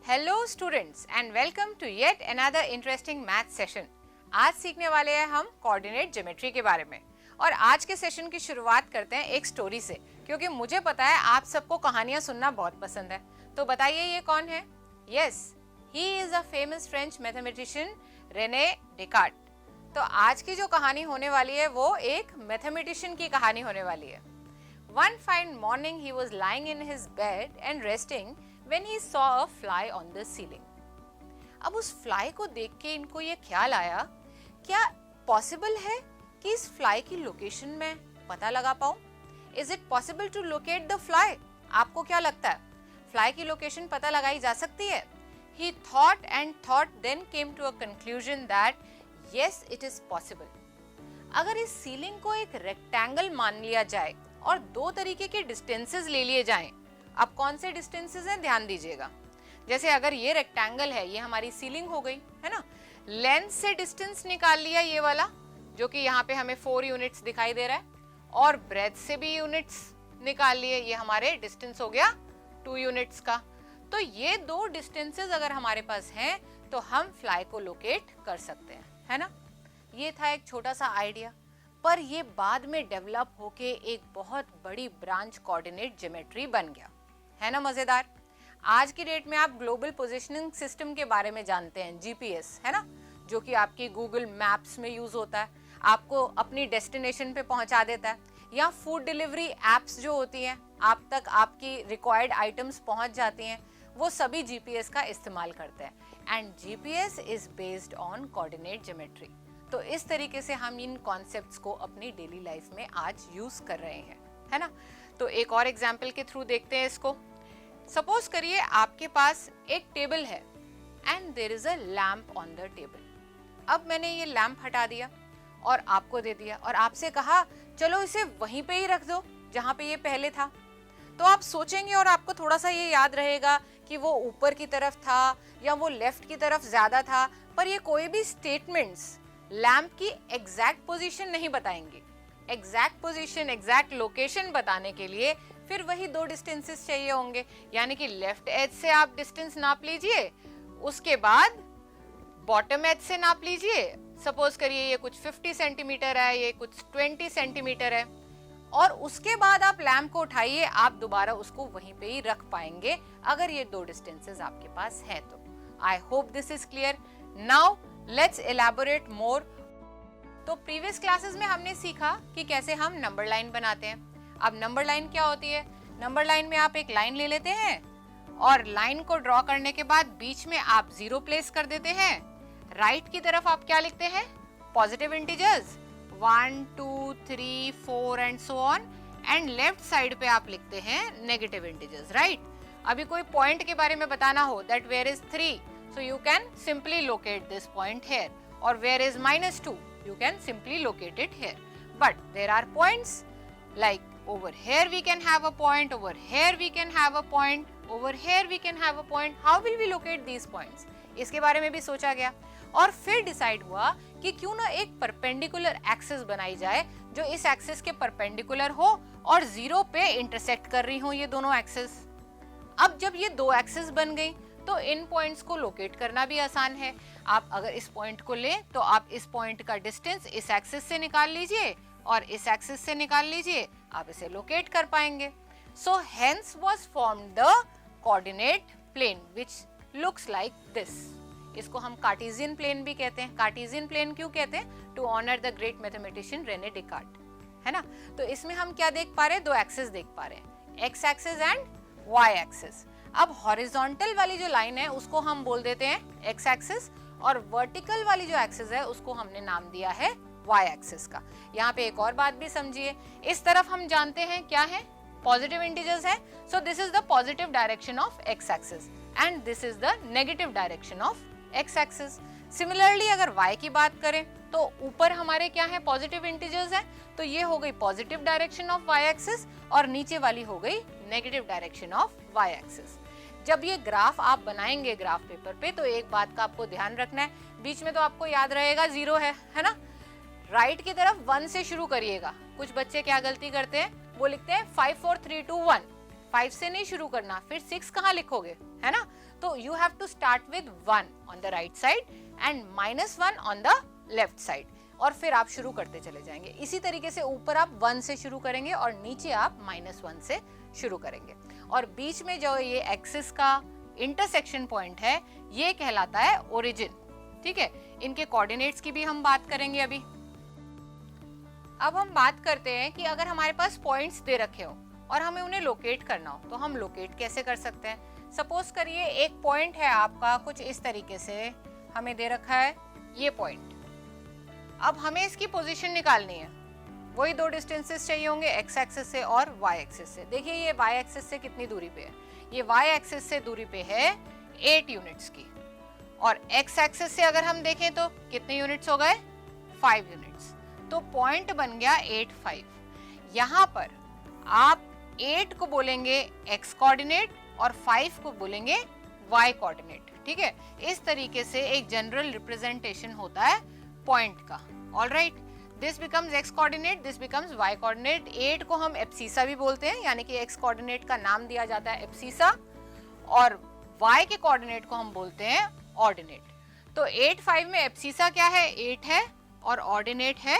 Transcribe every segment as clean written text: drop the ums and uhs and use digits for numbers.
Hello students and welcome to yet another interesting math session. आज सीखने वाले हैं हम कोऑर्डिनेट ज्योमेट्री के बारे में और आज के सेशन की शुरुआत करते हैं एक स्टोरी से, क्योंकि मुझे पता है आप सबको कहानियां सुनना बहुत पसंद है। तो बताइए ये कौन है? Yes, he is a famous French mathematician René Descartes. तो आज की जो कहानी होने वाली है वो एक मैथमेटिशियन की कहानी होने वाली है। One fine morning he was lying in his bed and resting when he saw a fly on the ceiling. अब उस फ्लाई को देख के इनको ये ख्याल आया, क्या पॉसिबल है कि इस फ्लाई की लोकेशन में पता लगा पाऊं? Is it possible to locate the fly? आपको क्या लगता है, फ्लाई की लोकेशन पता लगाई जा सकती है? He thought and thought, then came to a conclusion that yes, it is possible. अगर इस सीलिंग को एक रेक्टेंगल मान लिया जाए और दो तरीके के डिस्टेंसेस ले लिए जाएं, अब कौन से डिस्टेंसेस हैं ध्यान दीजिएगा। जैसे अगर ये रेक्टेंगल है, ये हमारी सीलिंग हो गई है ना, लेंथ से डिस्टेंस निकाल लिया ये वाला जो कि यहाँ पे हमें 4 यूनिट्स दिखाई दे रहा है, और ब्रेथ से भी यूनिट्स निकाल लिए, ये हमारे डिस्टेंस हो गया 2 यूनिट्स का। तो ये दो डिस्टेंसेस अगर हमारे पास हैं तो हम फ्लाई को लोकेट कर सकते हैं, है ना। ये था एक छोटा सा आइडिया, पर ये बाद में डेवलप होके एक बहुत बड़ी ब्रांच कोऑर्डिनेट ज्योमेट्री बन गया, है ना। मजेदार। आज की डेट में आप ग्लोबल पोजीशनिंग सिस्टम के बारे में जानते हैं, जीपीएस, है ना, जो कि आपकी गूगल मैप्स में यूज होता है, आपको अपनी डेस्टिनेशन पे पहुंचा देता है, या फूड डिलीवरी एप्स जो होती हैं, आप तक आपकी रिक्वायर्ड आइटम्स पहुंच जाती हैं, वो सभी जीपीएस का इस्तेमाल करते हैं। And GPS is based on coordinate geometry. तो इस तरीके से हम इन कॉन्सेप्ट्स को अपनी डेली लाइफ में आज यूज कर रहे हैं, है ना। तो एक और एग्जाम्पल के थ्रू देखते हैं इसको। सपोज करिए आपके पास एक टेबल है and there is a lamp on the table. अब मैंने ये लैम्प हटा दिया और आपको दे दिया और आपसे कहा चलो इसे वहीं पे ही रख दो जहां पे ये पहले था। तो आप सोचेंगे और आपको थोड़ा सा ये याद रहेगा कि वो ऊपर की तरफ था या वो लेफ्ट की तरफ ज्यादा था, पर ये कोई भी स्टेटमेंट्स लैम्प की एग्जैक्ट पोजीशन नहीं बताएंगे। एग्जैक्ट पोजीशन, एग्जैक्ट लोकेशन बताने के लिए फिर वही दो डिस्टेंसेस चाहिए होंगे, यानी कि लेफ्ट एज से आप डिस्टेंस नाप लीजिए, उसके बाद बॉटम एज से नाप लीजिए। सपोज करिए ये कुछ 50 सेंटीमीटर है, ये कुछ 20 सेंटीमीटर है, और उसके बाद आप लैम्प को उठाइए, आप दोबारा उसको वहीं पे ही रख पाएंगे अगर ये दो डिस्टेंसेस आपके पास है तो। I hope this is clear. Now let's elaborate more. तो प्रीवियस क्लासेस में हमने सीखा कि कैसे हम नंबर लाइन बनाते हैं। अब नंबर लाइन क्या होती है? नंबर लाइन में आप एक लाइन ले लेते हैं और लाइन को ड्रॉ करने के बाद बीच में आप 0 प्लेस कर देते हैं। राइट की तरफ आप क्या लिखते हैं? Positive integers 1 2 3 4 and so on, and left side पे आप लिखते हैं नेगेटिव इंटीजर्स, राइट। अभी कोई पॉइंट के बारे में बताना हो, that where is 3, so you can simply locate this point here, or where is -2, you can simply locate it here. But there are points like over here we can have a point, over here we can have a point, over here we can have a point. How will we locate these points? इसके बारे में भी सोचा गया और फिर decide हुआ कि क्यों ना एक परपेंडिकुलर एक्सिस बनाई जाए जो इस एक्सिस के परपेंडिकुलर हो और 0 पे इंटरसेक्ट कर रही हो ये दोनों एक्सिस। अब जब ये दो एक्सिस बन गई तो इन पॉइंट्स को लोकेट करना भी आसान है। आप अगर इस पॉइंट को लें तो आप इस पॉइंट का डिस्टेंस इस एक्सिस से निकाल लीजिए और इस एक्सिस से निकाल लीजिए, आप इसे लोकेट कर पाएंगे। So hence was formed the coordinate plane which looks like this. इसको हम कार्टेशियन प्लेन भी कहते हैं। कार्टेशियन प्लेन क्यों कहते हैं? To honour the great mathematician René Descartes, है ना। तो इसमें हम क्या देख पा रहे हैं? दो एक्सिस देख पा रहे हैं, X axis and Y axis. अब हॉरिजॉन्टल वाली जो लाइन है उसको हम बोल देते हैं एक्स एक्सिस, और वर्टिकल वाली जो एक्सिस है उसको हमने नाम दिया है वाई एक्सिस का। यहाँ पे एक और बात भी समझिए, इस तरफ हम जानते हैं क्या है? पॉजिटिव इंटीजर्स है, so this is the positive direction of x axis and this is the negative direction of x axis. Similarly अगर वाई की बात करें तो ऊपर हमारे क्या है? पॉजिटिव इंटीजर्स है, तो ये हो गई positive direction of Y axis और नीचे वाली हो गई negative direction of Y axis. जब ये ग्राफ आप बनाएंगे ग्राफ पेपर पे तो एक बात का आपको ध्यान रखना है, बीच में तो आपको याद रहेगा 0 है ना। राइट की तरफ 1 से शुरू करिएगा। कुछ बच्चे क्या गलती करते हैं, वो लिखते हैं 5 4 3 2 1, 5 से नहीं शुरू करना, फिर 6 कहाँ लिखोगे, है ना। तो you have to start with 1 on the right side and -1 on the left side, और फिर आप शुरू करते चले जाएंगे। इसी तरीके से ऊपर आप 1 से शुरू करेंगे और नीचे आप -1 से शुरू करेंगे, और बीच में जो ये एक्सिस का इंटरसेक्शन पॉइंट है ये कहलाता है ओरिजिन। ठीक है, इनके कोऑर्डिनेट्स की भी हम बात करेंगे अभी। अब हम बात करते हैं कि अगर हमारे पास पॉइंट्स दे रखे हो और हमें उन्हें लोकेट करना हो तो हम लोकेट कैसे कर सकते हैं। सपोज करिए एक पॉइंट है आपका कुछ इस तरीके से, हमें दे रखा है ये पॉइंट। अब हमें इसकी पोजीशन निकालनी है, वही दो डिस्टेंसेस चाहिए होंगे, एक्स एक्सिस से और वाई एक्सिस से। देखिए ये वाई एक्सिस से कितनी दूरी पे है, ये वाई एक्सिस से दूरी पे है 8 यूनिट्स की, और एक्स एक्सिस से अगर हम देखें तो कितने यूनिट्स हो गए, 5 यूनिट्स। तो पॉइंट बन गया 8 5। यहाँ पर आप 8 को बोलेंगे एक्स कोऑर्डिनेट और 5 को बोलेंगे वाई कोऑर्डिनेट। ठीक है, इस तरीके से एक जनरल रिप्रेजेंटेशन होता है पॉइंट का। Alright, this becomes X coordinate, this becomes Y coordinate. 8 को हम एब्सिसा भी बोलते हैं, यानी कि एक्स कोऑर्डिनेट का नाम दिया जाता है एब्सिसा, और वाई के कोऑर्डिनेट को हम बोलते हैं ऑर्डिनेट। तो 8 5 में एब्सिसा क्या है, 8 है, और ऑर्डिनेट है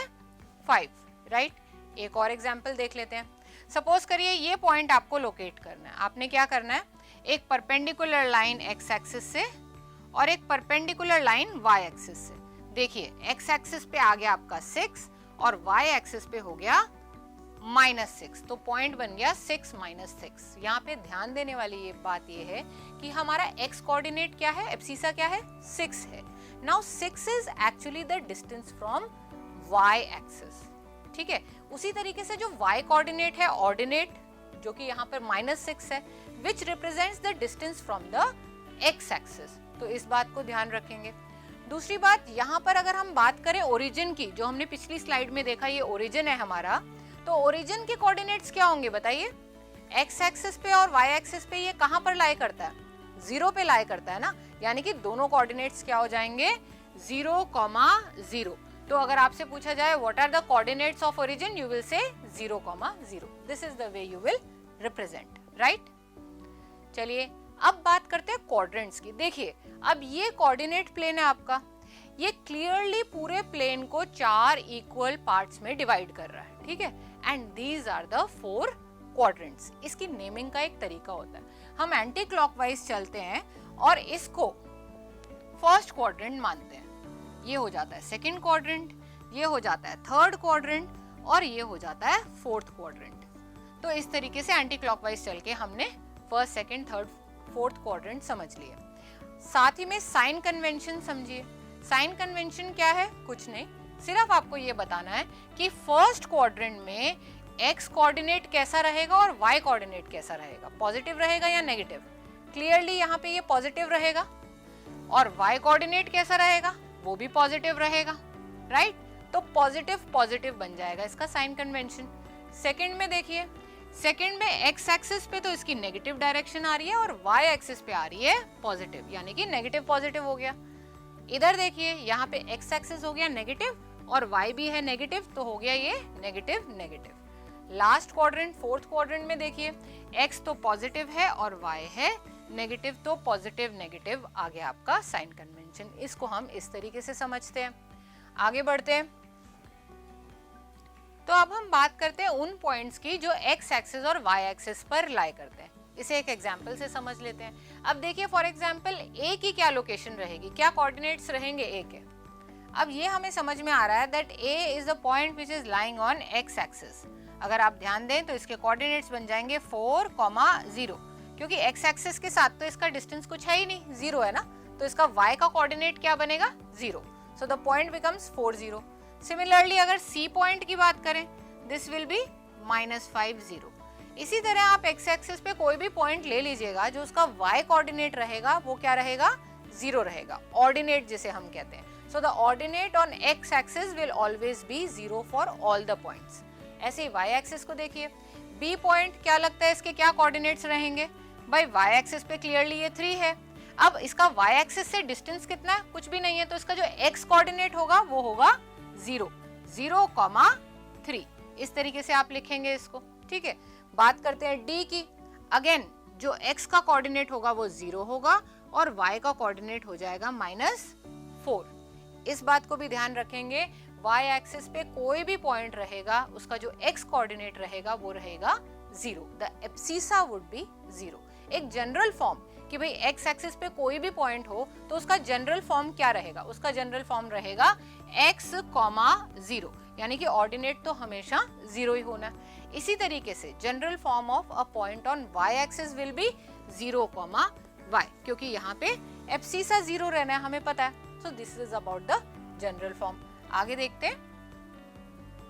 5। राइट, एक और एग्जाम्पल देख लेते हैं। सपोज करिए ये पॉइंट आपको लोकेट करना है। आपने क्या करना है, एक परपेंडिकुलर लाइन एक्स एक्सिस से और एक परपेंडिकुलर लाइन वाई एक्सिस से। देखिए एक्स एक्सिस पे आ गया आपका 6 और वाई एक्सिस पे हो गया -6, तो पॉइंट बन गया 6 -6। यहाँ पे ध्यान देने वाली ये बात ये है कि हमारा एक्स कोऑर्डिनेट क्या है, एब्सिसा क्या है, 6 है। Now 6 is actually the distance from Y axis. ठीक है, उसी तरीके से जो वाई कोऑर्डिनेट है ऑर्डिनेट, जो कि यहाँ पर -6 है, विच represents the distance from the x axis. तो इस बात को ध्यान रखेंगे। दूसरी बात, यहाँ पर अगर हम बात करें ओरिजिन की, जो हमने पिछली स्लाइड में देखा ये ओरिजिन है हमारा, तो ओरिजिन के कोऑर्डिनेट्स क्या होंगे बताइए। एक्स एक्सिस पे और वाई एक्सिस पे ये कहाँ पर लाई करता है, 0 पे लाई करता है ना, यानी कि दोनों कोऑर्डिनेट्स क्या हो जाएंगे, 0, 0। तो अगर आपसे पूछा जाए what are the coordinates of origin, you will say 0, 0। This is the way you will represent. Right, चलिए अब बात करते हैं क्वाड्रेंट्स की। देखिए अब ये कोऑर्डिनेट प्लेन है आपका, ये क्लियरली पूरे प्लेन को 4 इक्वल पार्ट्स में डिवाइड कर रहा है। ठीक है, and these are the 4 quadrants. इसकी नेमिंग का एक तरीका होता है, हम एंटी क्लॉकवाइज चलते हैं और इसको फर्स्ट क्वाड्रेंट मानते हैं। ये हो जाता है सेकंड क्वाड्रेंट, ये हो जाता है थर्ड क्वाड्रेंट, और ये हो जाता है फोर्थ क्वाड्रेंट। तो इस तरीके से एंटी क्लॉकवाइज चल के हमने first, second, third, fourth quadrant समझ लिए। साथ ही में साइन कन्वेंशन समझिए। साइन कन्वेंशन क्या है, कुछ नहीं, सिर्फ आपको ये बताना है कि फर्स्ट क्वाड्रेंट में एक्स कोऑर्डिनेट कैसा रहेगा और वाई कोऑर्डिनेट कैसा रहेगा, पॉजिटिव रहेगा या नेगेटिव। क्लियरली यहाँ पे ये पॉजिटिव रहेगा, और वाई कोऑर्डिनेट कैसा रहेगा, वो भी पॉजिटिव रहेगा। राइट, तो पॉजिटिव पॉजिटिव बन जाएगा इसका साइन कन्वेंशन। सेकंड में देखिए, सेकंड में एक्स एक्सिस पे तो इसकी नेगेटिव डायरेक्शन आ रही है और वाई एक्सिस पे आ रही है पॉजिटिव, यानी कि नेगेटिव पॉजिटिव हो गया। इधर देखिए यहाँ पे एक्स एक्सिस हो गया नेगेटिव और वाई भी है नेगेटिव, तो हो गया ये negative negative. Last quadrant, fourth quadrant में देखिए, एक्स तो पॉजिटिव है और वाई है नेगेटिव, तो पॉजिटिव नेगेटिव आ गया आपका साइन कन्वेंशन। इसको हम इस तरीके से समझते हैं। आगे बढ़ते हैं, तो अब हम बात करते हैं उन पॉइंट्स की जो एक्स एक्सिस और वाई एक्सिस पर लाई करते हैं। इसे एक एग्जांपल से समझ लेते हैं। अब देखिए फॉर एग्जांपल ए की क्या लोकेशन रहेगी, क्या कोऑर्डिनेट्स रहेंगे ए के। अब ये हमें समझ में आ रहा है that A is the point which is lying on x axis. अगर आप ध्यान दें तो इसके कोऑर्डिनेट्स बन जाएंगे 4, 0, क्योंकि एक्स एक्सिस के साथ तो इसका डिस्टेंस कुछ है ही नहीं, 0 है ना, तो इसका वाई का कोऑर्डिनेट क्या बनेगा, 0। So the point becomes 4, 0। Similarly अगर सी पॉइंट की बात करें, दिस विल बी -5, 0। इसी तरह आप एक्स एक्सिस पे कोई भी पॉइंट ले लीजिएगा, जो उसका वाई कोऑर्डिनेट रहेगा वो क्या रहेगा, 0 रहेगा, ऑर्डिनेट जिसे हम कहते हैं। So the ordinate on x axis will always be 0 for all the points. ऐसे ही वाई एक्सिस को देखिए, बी पॉइंट क्या लगता है इसके क्या कोऑर्डिनेट्स रहेंगे, भाई y एक्सिस पे क्लियरली ये 3 है। अब इसका y एक्सिस से डिस्टेंस कितना है, कुछ भी नहीं है, तो इसका जो x कोऑर्डिनेट होगा वो होगा 0, 0,3। इस तरीके से आप लिखेंगे इसको, ठीक है। बात करते हैं d की। अगेन जो x का कोऑर्डिनेट होगा वो 0 होगा और y का कोऑर्डिनेट हो जाएगा -4। इस बात को भी ध्यान रखेंगे, y एक्सिस पे कोई भी पॉइंट रहेगा उसका जो x कोऑर्डिनेट रहेगा वो रहेगा 0, द एब्सिसा वुड बी 0। एक जनरल फॉर्म कि भाई x एक्सिस पे कोई भी पॉइंट हो तो उसका जनरल फॉर्म क्या रहेगा, उसका जनरल फॉर्म रहेगा x, 0, यानी कि ऑर्डिनेट तो हमेशा 0 ही होना। इसी तरीके से general form of a point on y axis will be 0, y, क्योंकि यहाँ पे एब्सिसा 0 रहना है हमें पता है। So this is about the general form. आगे देखते हैं।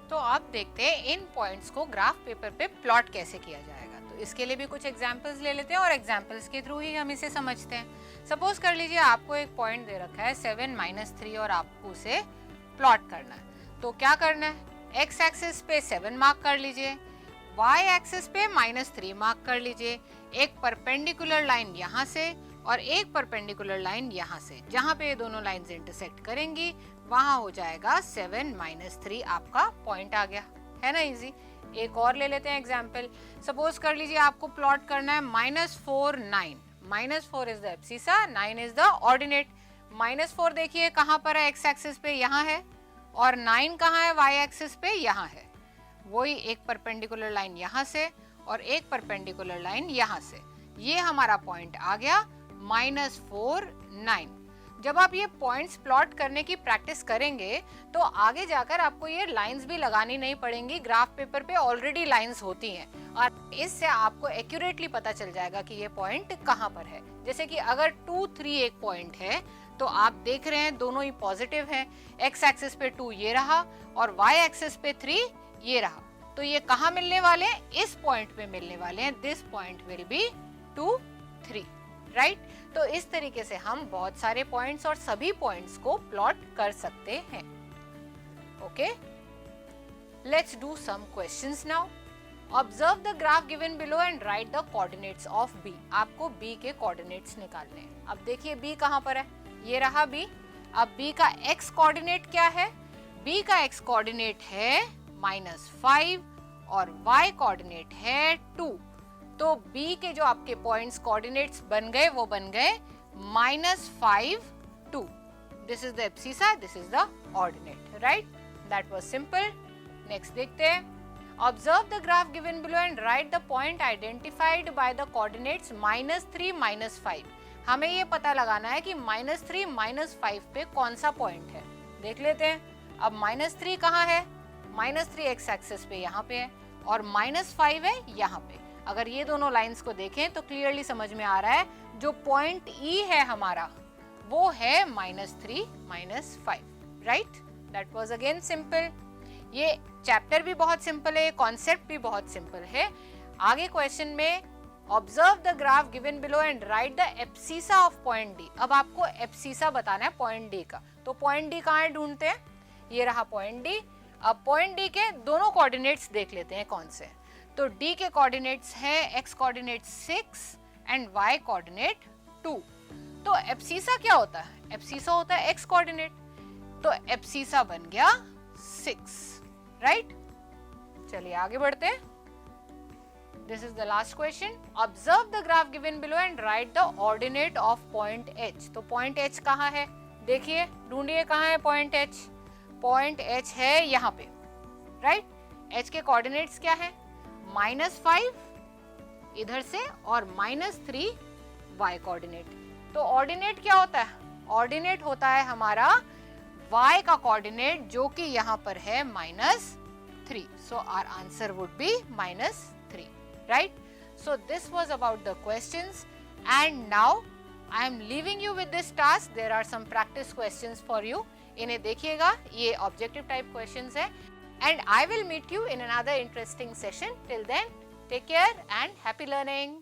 तो आप देखते हैं इन पॉइंट्स को ग्राफ पेपर पे प्लॉट कैसे किया जाएगा। तो इसके लिए भी कुछ एग्जांपल्स ले लेते हैं और एग्जांपल्स के थ्रू ही हम इसे समझते हैं। सपोज कर लीजिए आपको एक पॉइंट दे रखा है 7, -3 और आपको उसे प्लॉट करना है। तो क्या करना है, x एक्सिस पे 7 मार्क कर लीजिए, y एक्सिस पे -3 मार्क कर लीजिए। एक परपेंडिकुलर लाइन यहाँ से और एक परपेंडिकुलर लाइन यहाँ से, जहाँ पे ये दोनों लाइंस इंटरसेक्ट करेंगी वहां हो जाएगा 7, -3 आपका पॉइंट आ गया, है ना इजी। एक और ले लेते हैं एग्जांपल। सपोज कर लीजिए आपको प्लॉट करना है -4, 9। -4 is the abscissa, 9 is the ordinate. -4 देखिए कहाँ पर है, x एक्सिस पे यहाँ है, और 9 कहाँ है, y एक्सिस पे यहाँ है। वही एक परपेंडिकुलर लाइन यहाँ से और एक परपेंडिकुलर लाइन यहाँ से, ये हमारा पॉइंट आ गया -4, 9। जब आप ये पॉइंट्स प्लॉट करने की प्रैक्टिस करेंगे तो आगे जाकर आपको ये लाइंस भी लगानी नहीं पड़ेंगी, ग्राफ पेपर पे ऑलरेडी लाइंस होती हैं और इससे आपको एक्यूरेटली पता चल जाएगा कि ये पॉइंट कहाँ पर है। जैसे कि अगर 2, 3 एक पॉइंट है तो आप देख रहे हैं दोनों ही पॉजिटिव हैं, x एक्सिस पे 2 ये रहा और y एक्सिस पे 3 ये रहा, तो ये कहाँ मिलने वाले हैं, इस पॉइंट पे मिलने वाले हैं। This point will be 2, 3, right. तो इस तरीके से हम बहुत सारे पॉइंट्स और सभी पॉइंट्स को प्लॉट कर सकते हैं। Okay, let's do some questions now. Observe the graph given below and write the coordinates of B. आपको बी के कोऑर्डिनेट्स निकालने हैं। अब देखिए बी कहाँ पर है, ये रहा बी। अब बी का एक्स कोऑर्डिनेट क्या है, बी का एक्स कोऑर्डिनेट है -5 और y कोऑर्डिनेट है 2। तो B के जो आपके पॉइंट्स कोऑर्डिनेट्स बन गए वो बन गए -5, 2। This is the abscissa, this is the ordinate, right. That was simple. Next देखते हैं। Observe the graph given below and write the point identified by the coordinates -3, -5। हमें ये पता लगाना है कि -3, -5 पे कौन सा पॉइंट है, देख लेते हैं। अब -3 कहाँ है, -3 x एक्सिस पे यहाँ पे है और -5 है यहाँ पे। अगर ये दोनों लाइंस को देखें तो क्लियरली समझ में आ रहा है जो पॉइंट E है हमारा वो है -3, -5, right. That was again simple. ये चैप्टर भी बहुत सिंपल है, कॉन्सेप्ट भी बहुत सिंपल है। आगे क्वेश्चन में observe the graph given below and write the abscissa of point D। अब आपको एब्सिसा बताना है पॉइंट D का। तो पॉइंट D कहाँ है ढूंढते हैं, ये रहा पॉइंट D। अब पॉइंट D के दोनों कोऑर्डिनेट्स देख लेते हैं कौन से। तो D के कोऑर्डिनेट्स है x coordinate 6 and y coordinate 2। तो एब्सिसा क्या होता है, एब्सिसा होता है x कोऑर्डिनेट, तो एब्सिसा बन गया 6, राइट। चलिए आगे बढ़ते हैं। This is the last question. Observe the graph given below and write the ordinate of point H। तो पॉइंट H कहाँ है, देखिए ढूंढिए कहाँ है पॉइंट H। पॉइंट H है यहाँ पे, राइट। H के कोऑर्डिनेट्स क्या है, -5 इधर से और -3 y कोऑर्डिनेट। तो ऑर्डिनेट क्या होता है, ऑर्डिनेट होता है हमारा y का कोऑर्डिनेट जो कि यहाँ पर है -3। So our answer would be -3, right. So this was about the questions and now I am leaving you with this task. There are some practice questions for you. इन्हें देखिएगा, ये ऑब्जेक्टिव टाइप क्वेश्चंस है। And I will meet you in another interesting session. Till then, take care and happy learning.